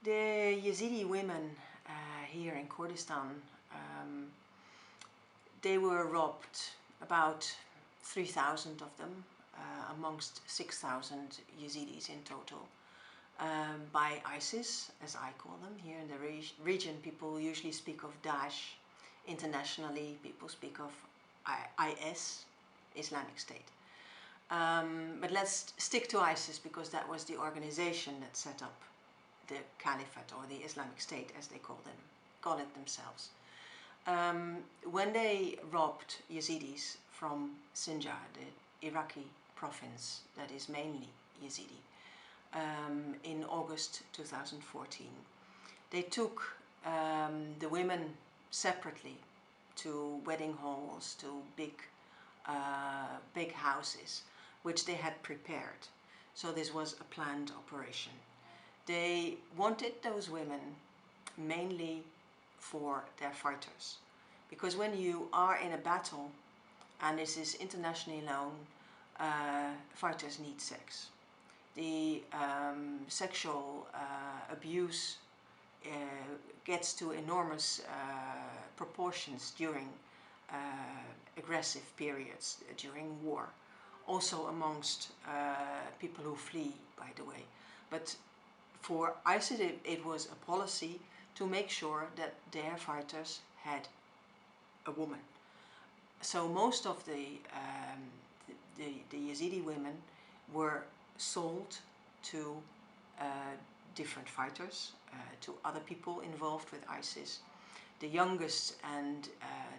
The Yazidi women here in Kurdistan, they were robbed, about 3,000 of them, amongst 6,000 Yazidis in total, by ISIS, as I call them. Here in the region, people usually speak of Daesh. Internationally, people speak of IS, Islamic State. But let's stick to ISIS, because that was the organization that set up the Caliphate, or the Islamic State as they call it themselves. When they robbed Yazidis from Sinjar, the Iraqi province that is mainly Yazidi, in August 2014, they took the women separately to wedding halls, to big houses, which they had prepared. So this was a planned operation. They wanted those women mainly for their fighters, because when you are in a battle, and this is internationally known, fighters need sex. The sexual abuse gets to enormous proportions during aggressive periods, during war, also amongst people who flee, by the way. But for ISIS it was a policy to make sure that their fighters had a woman. So most of the Yazidi women were sold to different fighters, to other people involved with ISIS. The youngest and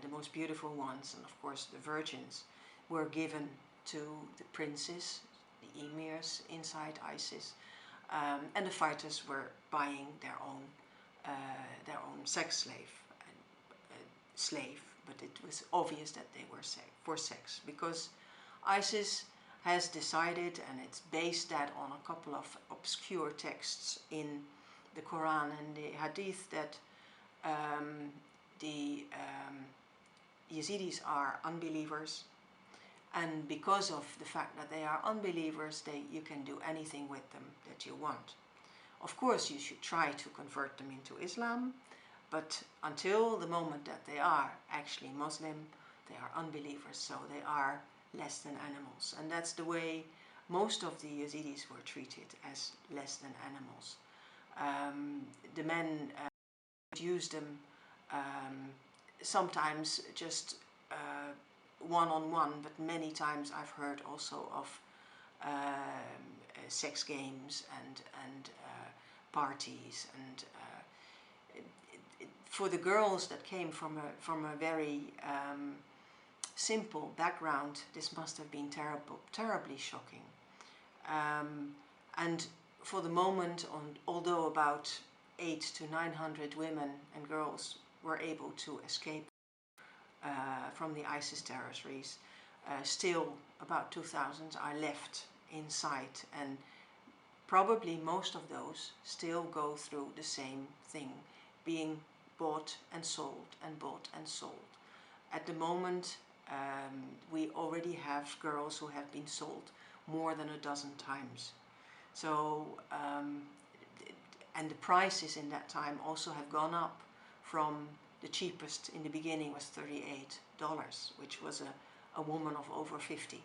the most beautiful ones, and of course the virgins, were given to the princes, the emirs inside ISIS, and the fighters were buying their own sex slave, but it was obvious that they were for sex, because ISIS has decided, and it's based that on a couple of obscure texts in the Quran and the Hadith, that the Yazidis are unbelievers, and because of the fact that they are unbelievers, you can do anything with them that you want. Of course, you should try to convert them into Islam, but until the moment that they are actually Muslim, they are unbelievers, so they are less than animals. And that's the way most of the Yazidis were treated, as less than animals. The men use them sometimes just one-on-one, but many times I've heard also of sex games and parties. And for the girls that came from a very simple background, this must have been terribly shocking. And for the moment, although about 800 to 900 women and girls were able to escape from the ISIS territories, still about 2,000 are left inside, and probably most of those still go through the same thing, being bought and sold and bought and sold. At the moment, we already have girls who have been sold more than a dozen times. So, and the prices in that time also have gone up. From the cheapest in the beginning was $38, which was a woman of over 50.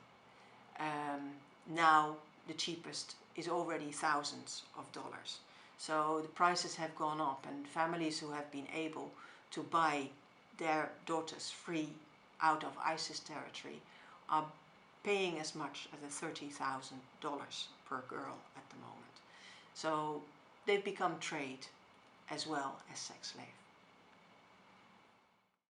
Now the cheapest is already thousands of dollars. So the prices have gone up, and families who have been able to buy their daughters free out of ISIS territory are paying as much as $30,000 per girl at the moment. So they've become trade as well as sex slave.